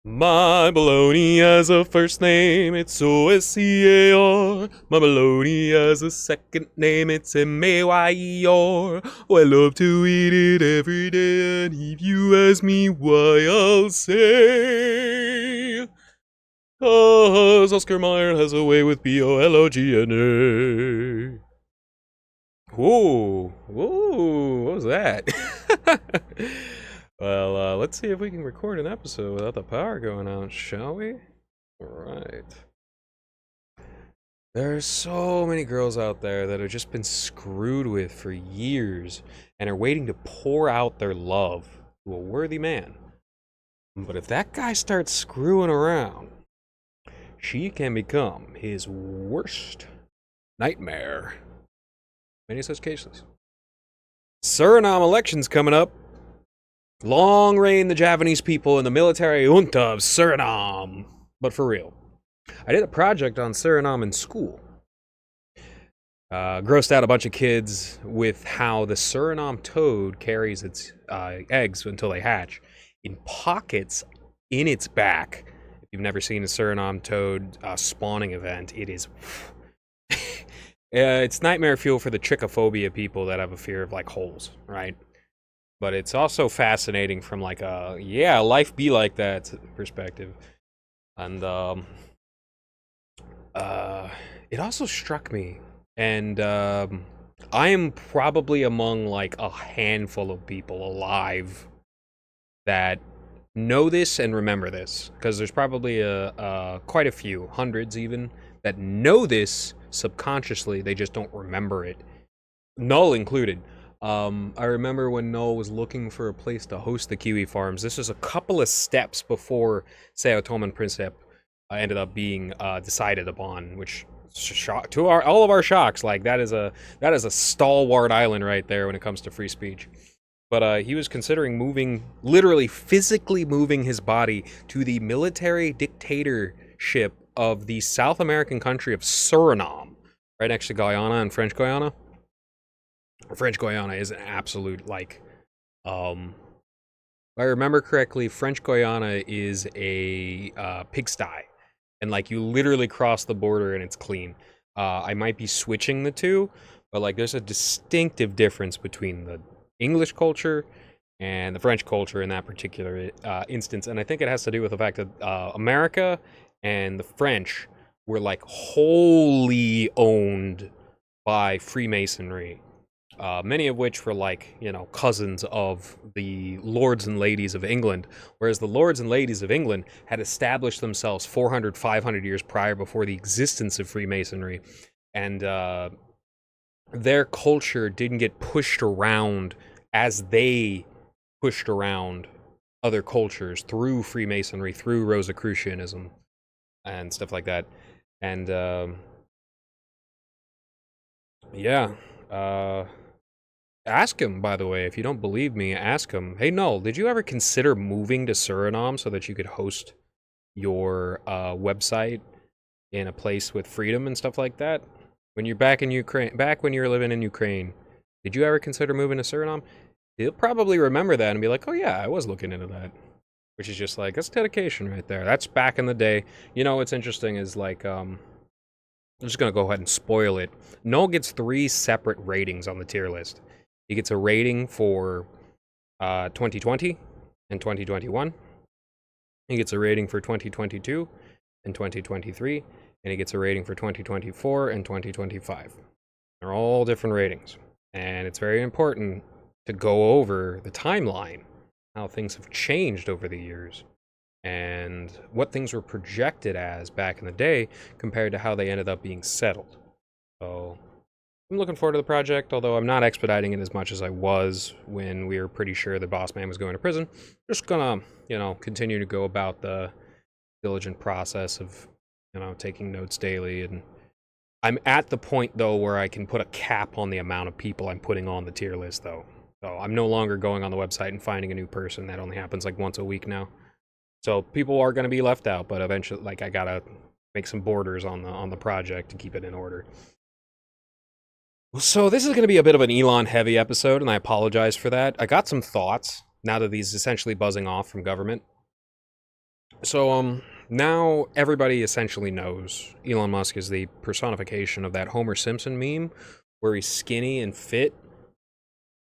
My baloney has a first name, it's O-S-C-A-R. My baloney has a second name, it's M-A-Y-E-R. Oh, I love to eat it every day, and if you ask me why, I'll say... 'Cause Oscar Mayer has a way with B-O-L-O-G-N-A. Ooh, what was that? Well, let's see if we can record an episode without the power going out, shall we? Alright. There's so many girls out there that have just been screwed with for years and are waiting to pour out their love to a worthy man. But if that guy starts screwing around, she can become his worst nightmare. Many such cases. Suriname elections coming up. Long reign the Javanese people and the military junta of Suriname. But for real. I did a project on Suriname in school. Grossed out a bunch of kids with how the Suriname toad carries its eggs until they hatch in pockets in its back. If you've never seen a Suriname toad spawning event, it is... it's nightmare fuel for the trichophobia people that have a fear of, like, holes, right? But it's also fascinating from, like, a, yeah, life be like that perspective. And, it also struck me, and, I am probably among, like, a handful of people alive that know this and remember this, because there's probably quite a few, hundreds even, that know this subconsciously, they just don't remember it. Null included. I remember when Null was looking for a place to host the Kiwi Farms. This was a couple of steps before Sao Tome and Principe ended up being decided upon, which shock to all of our shocks. Like that is a stalwart island right there when it comes to free speech. But he was considering moving, literally physically moving his body to the military dictatorship of the South American country of Suriname, right next to Guyana and French Guiana. French Guiana is an absolute, like, if I remember correctly, French Guiana is a pigsty, and like you literally cross the border and it's clean. I might be switching the two, but like there's a distinctive difference between the English culture and the French culture in that particular instance, and I think it has to do with the fact that America and the French were like wholly owned by Freemasonry. Many of which were like, you know, cousins of the lords and ladies of England, whereas the lords and ladies of England had established themselves 400, 500 years prior before the existence of Freemasonry, and their culture didn't get pushed around as they pushed around other cultures through Freemasonry, through Rosicrucianism, and stuff like that. And, yeah, ask him, by the way, if you don't believe me, ask him, hey, Null, did you ever consider moving to Suriname so that you could host your website in a place with freedom and stuff like that? When you're back in Ukraine, back when you were living in Ukraine, did you ever consider moving to Suriname? He'll probably remember that and be like, oh yeah, I was looking into that. Which is just like, that's dedication right there. That's back in the day. You know, what's interesting is like, I'm just going to go ahead and spoil it. Null gets 3 separate ratings on the tier list. He gets a rating for 2020 and 2021. He gets a rating for 2022 and 2023. And he gets a rating for 2024 and 2025. They're all different ratings. And it's very important to go over the timeline, how things have changed over the years, and what things were projected as back in the day compared to how they ended up being settled. So I'm looking forward to the project, although I'm not expediting it as much as I was when we were pretty sure the boss man was going to prison. Just gonna, you know, continue to go about the diligent process of, you know, taking notes daily. And I'm at the point, though, where I can put a cap on the amount of people I'm putting on the tier list, though. So I'm no longer going on the website and finding a new person. That only happens like once a week now. So people are going to be left out, but eventually, like, I gotta make some borders on the project to keep it in order. So this is going to be a bit of an Elon-heavy episode, and I apologize for that. I got some thoughts now that he's essentially buzzing off from government. So now everybody essentially knows Elon Musk is the personification of that Homer Simpson meme where he's skinny and fit,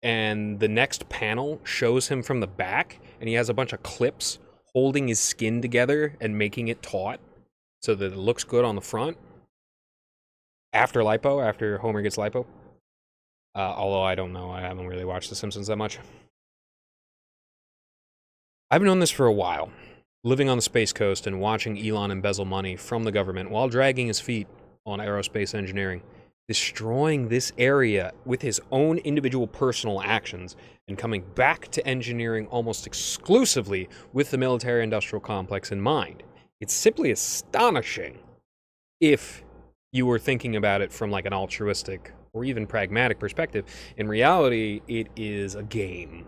and the next panel shows him from the back, and he has a bunch of clips holding his skin together and making it taut so that it looks good on the front after lipo, after Homer gets lipo. Although I don't know, I haven't really watched The Simpsons that much. I've known this for a while, living on the Space Coast and watching Elon embezzle money from the government while dragging his feet on aerospace engineering, destroying this area with his own individual personal actions, and coming back to engineering almost exclusively with the military-industrial complex in mind. It's simply astonishing if you were thinking about it from like an altruistic or even pragmatic perspective. In reality, it is a game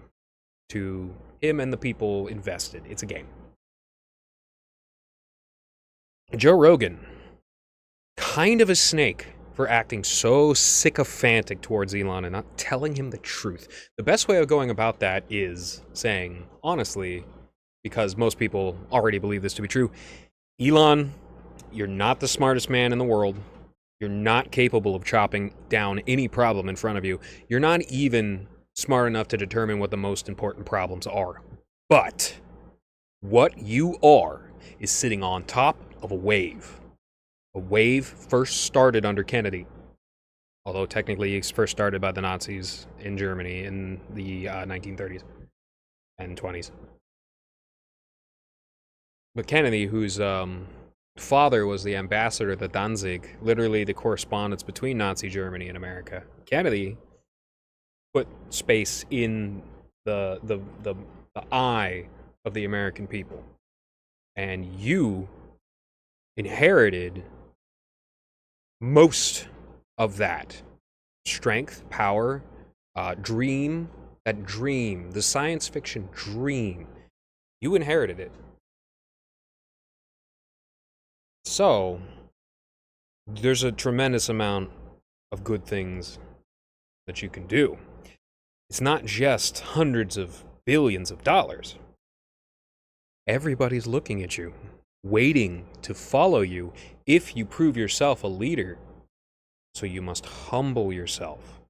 to him and the people invested. It's a game. Joe Rogan, kind of a snake for acting so sycophantic towards Elon and not telling him the truth. The best way of going about that is saying, honestly, because most people already believe this to be true, Elon, you're not the smartest man in the world. You're not capable of chopping down any problem in front of you. You're not even smart enough to determine what the most important problems are. But what you are is sitting on top of a wave. A wave first started under Kennedy, although technically it's first started by the Nazis in Germany in the 1930s and 20s. But Kennedy, whose father was the ambassador to Danzig, literally the correspondence between Nazi Germany and America. Kennedy put space in the eye of the American people, and you inherited most of that strength, power, dream, that dream, the science fiction dream. You inherited it. So, there's a tremendous amount of good things that you can do. It's not just hundreds of billions of dollars. Everybody's looking at you, waiting to follow you if you prove yourself a leader. So you must humble yourself,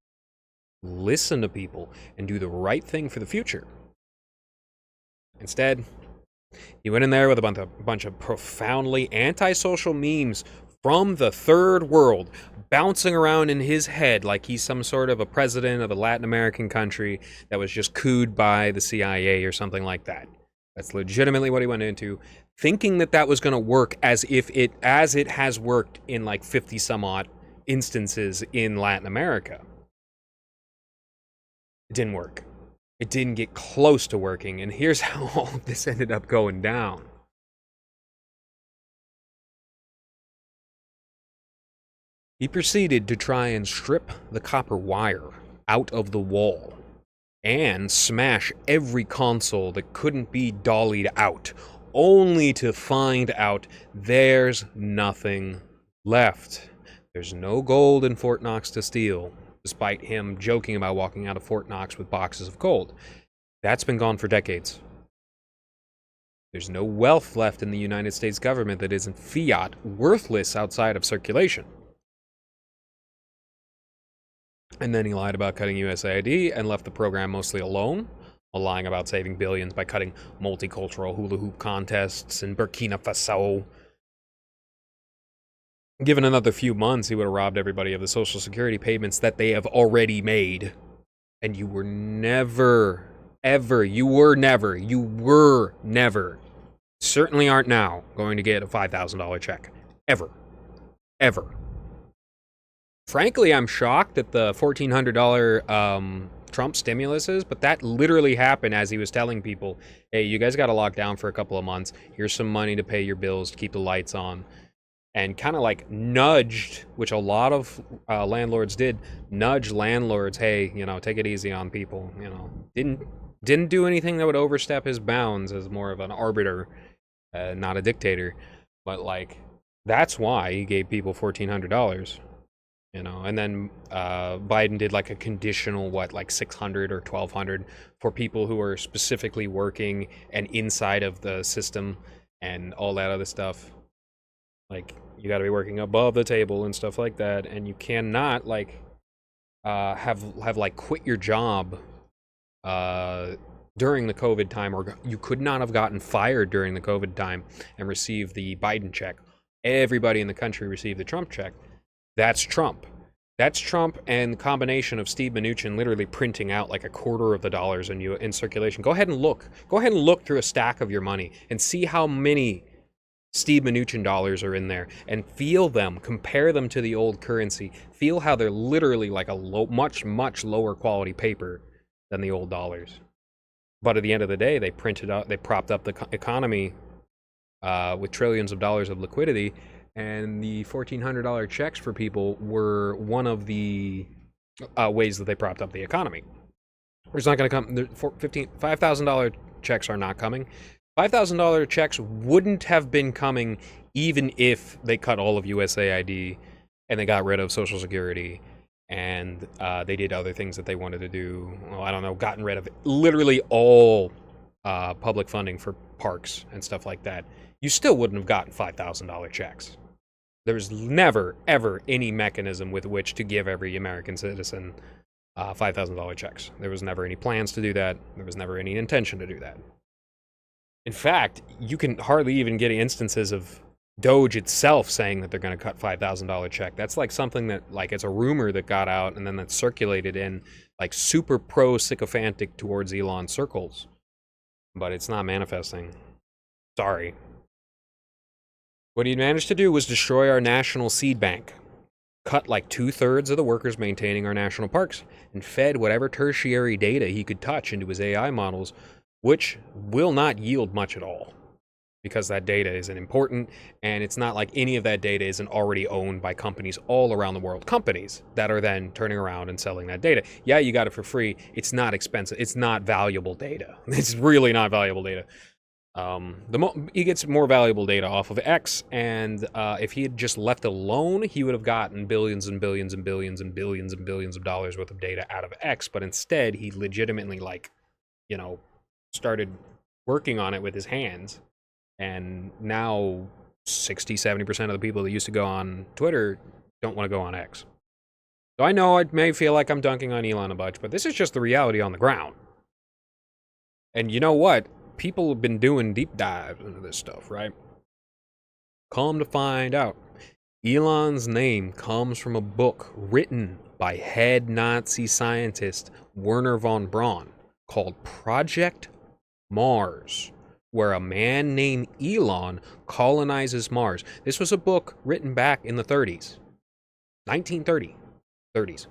listen to people, and do the right thing for the future. Instead, he went in there with a bunch of profoundly antisocial memes from the third world, bouncing around in his head like he's some sort of a president of a Latin American country that was just cooed by the CIA or something like that. That's legitimately what he went into, thinking that that was going to work as it has worked in like 50 some odd instances in Latin America. It didn't work. It didn't get close to working, and here's how all of this ended up going down. He proceeded to try and strip the copper wire out of the wall and smash every console that couldn't be dollied out, only to find out there's nothing left. There's no gold in Fort Knox to steal, despite him joking about walking out of Fort Knox with boxes of gold. That's been gone for decades. There's no wealth left in the United States government that isn't fiat, worthless outside of circulation. And then he lied about cutting USAID and left the program mostly alone, while lying about saving billions by cutting multicultural hula hoop contests in Burkina Faso. Given another few months, he would have robbed everybody of the Social Security payments that they have already made. And you were never, certainly aren't now going to get a $5,000 check. Ever. Frankly, I'm shocked at the $1,400 Trump stimulus is, but that literally happened as he was telling people, hey, you guys got to lock down for a couple of months. Here's some money to pay your bills, to keep the lights on. And kind of like nudged, which a lot of landlords did, nudge landlords, hey, take it easy on people. Didn't do anything that would overstep his bounds as more of an arbiter, not a dictator. But like, that's why he gave people $1,400. And then Biden did like a conditional, like 600 or 1,200 for people who are specifically working and inside of the system. and all that other stuff. Like, you got to be working above the table and stuff like that, and you cannot like have like quit your job uh, during the COVID time, or you could not have gotten fired during the COVID time and received the Biden check. Everybody in the country received the Trump check. That's Trump. That's Trump and the combination of Steve Mnuchin literally printing out like a quarter of the dollars in circulation. Go ahead and look. Go ahead and look through a stack of your money and see how many Steve Mnuchin dollars are in there, and feel them, compare them to the old currency. Feel how they're literally like a much, much lower quality paper than the old dollars. But at the end of the day, they propped up the economy with trillions of dollars of liquidity, and the $1,400 checks for people were one of the ways that they propped up the economy. It's not going to come. $5,000 checks are not coming. $5,000 checks wouldn't have been coming even if they cut all of USAID and they got rid of Social Security and they did other things that they wanted to do. Well, I don't know, gotten rid of literally all public funding for parks and stuff like that. You still wouldn't have gotten $5,000 checks. There's never, ever any mechanism with which to give every American citizen $5,000 checks. There was never any plans to do that. There was never any intention to do that. In fact, you can hardly even get instances of Doge itself saying that they're going to cut $5,000 check. That's like something that, like, it's a rumor that got out and then that's circulated in like super pro sycophantic towards Elon circles. But it's not manifesting. Sorry. What he managed to do was destroy our national seed bank, cut like 2/3 of the workers maintaining our national parks, and fed whatever tertiary data he could touch into his AI models, which will not yield much at all because that data isn't important, and it's not like any of that data isn't already owned by companies all around the world. Companies that are then turning around and selling that data. Yeah, you got it for free. It's not expensive. It's not valuable data. It's really not valuable data. He gets more valuable data off of X, and if he had just left alone, he would have gotten billions and billions and billions and billions and billions of dollars worth of data out of X, but instead he legitimately, like, started working on it with his hands, and now 60-70% of the people that used to go on Twitter don't want to go on X. So I know I may feel like I'm dunking on Elon a bunch, but this is just the reality on the ground. And you know what? People have been doing deep dives into this stuff, right? Come to find out, Elon's name comes from a book written by head Nazi scientist Werner von Braun called Project Mars, where a man named Elon colonizes Mars. This was a book written back in the 30s, 1930s.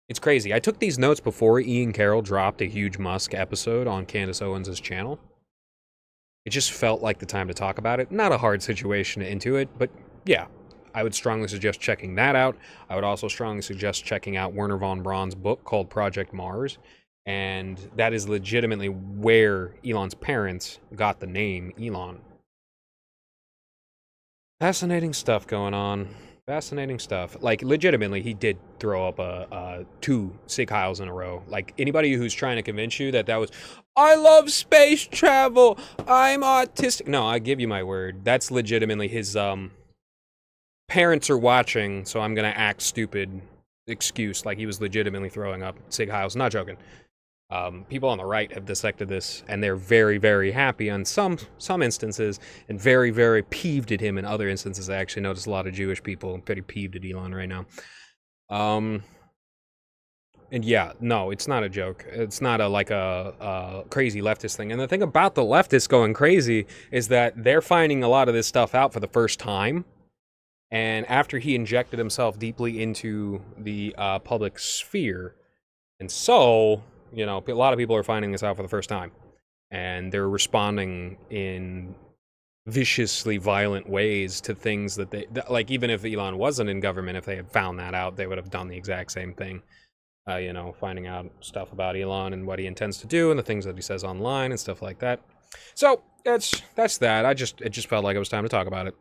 It's crazy. I took these notes before Ian Carroll dropped a huge Musk episode on Candace Owens' channel. It just felt like the time to talk about it. Not a hard situation to into it, but yeah, I would strongly suggest checking that out. I would also strongly suggest checking out Werner von Braun's book called Project Mars, and that is legitimately where Elon's parents got the name Elon. Fascinating stuff going on. Fascinating stuff. Like, legitimately, he did throw up 2 Sig Heils in a row. Like, anybody who's trying to convince you that was, I love space travel, I'm autistic. No, I give you my word. That's legitimately his, parents are watching, so I'm gonna act stupid excuse. Like, he was legitimately throwing up Sig Heils. Not joking. People on the right have dissected this, and they're very, very happy on some instances, and very, very peeved at him in other instances. I actually noticed a lot of Jewish people pretty peeved at Elon right now. And yeah, no, it's not a joke. It's not a crazy leftist thing. And the thing about the leftists going crazy is that they're finding a lot of this stuff out for the first time. And after he injected himself deeply into the public sphere, and so, a lot of people are finding this out for the first time, and they're responding in viciously violent ways to things that like, even if Elon wasn't in government, if they had found that out, they would have done the exact same thing. Finding out stuff about Elon and what he intends to do and the things that he says online and stuff like that. So that's that. It just felt like it was time to talk about it.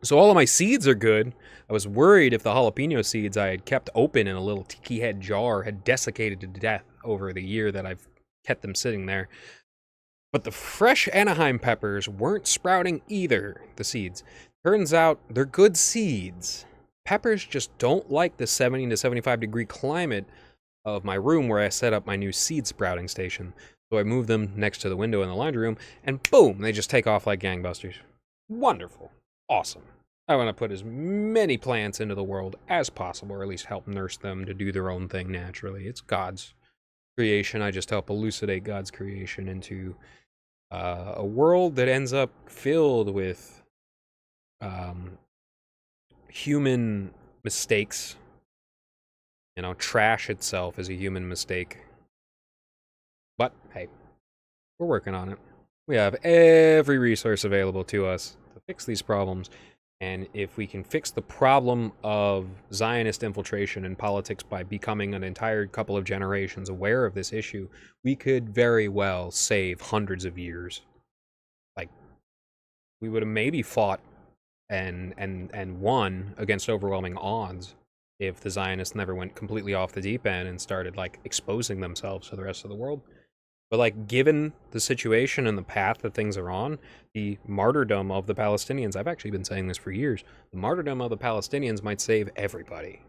So all of my seeds are good. I was worried if the jalapeno seeds I had kept open in a little tiki head jar had desiccated to death over the year that I've kept them sitting there. But the fresh Anaheim peppers weren't sprouting either, the seeds. Turns out they're good seeds. Peppers just don't like the 70 to 75 degree climate of my room where I set up my new seed sprouting station. So I move them next to the window in the laundry room, and boom, they just take off like gangbusters. Wonderful. Awesome. I want to put as many plants into the world as possible, or at least help nurse them to do their own thing naturally. It's God's creation. I just help elucidate God's creation into a world that ends up filled with human mistakes. You know, trash itself is a human mistake. But hey, we're working on it. We have every resource available to us to fix these problems. And if we can fix the problem of Zionist infiltration in politics by becoming an entire couple of generations aware of this issue, we could very well save hundreds of years. Like, we would have maybe fought and won against overwhelming odds if the Zionists never went completely off the deep end and started, like, exposing themselves to the rest of the world. But, like, given the situation and the path that things are on, the martyrdom of the Palestinians, I've actually been saying this for years, the martyrdom of the Palestinians might save everybody.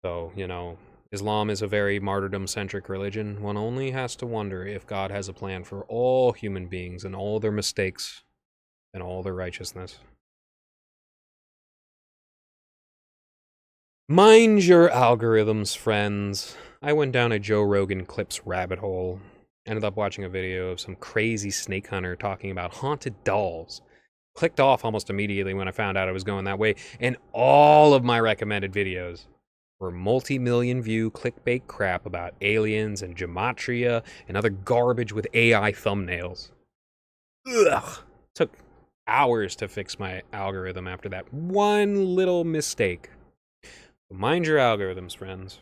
So, you know, Islam is a very martyrdom-centric religion. One only has to wonder if God has a plan for all human beings and all their mistakes and all their righteousness. Mind your algorithms, friends. I went down a Joe Rogan clips rabbit hole. Ended up watching a video of some crazy snake hunter talking about haunted dolls. Clicked off almost immediately when I found out I was going that way, and all of my recommended videos were multi-million view clickbait crap about aliens and gematria and other garbage with AI thumbnails. Ugh. Took hours to fix my algorithm after that one little mistake. Mind your algorithms, friends.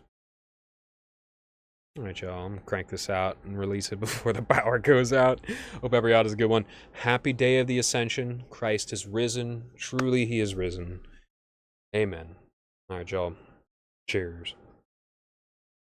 Alright, y'all, I'm gonna crank this out and release it before the power goes out. Hope every out is a good one. Happy day of the Ascension. Christ is risen. Truly, he is risen. Amen. Alright, y'all. Cheers.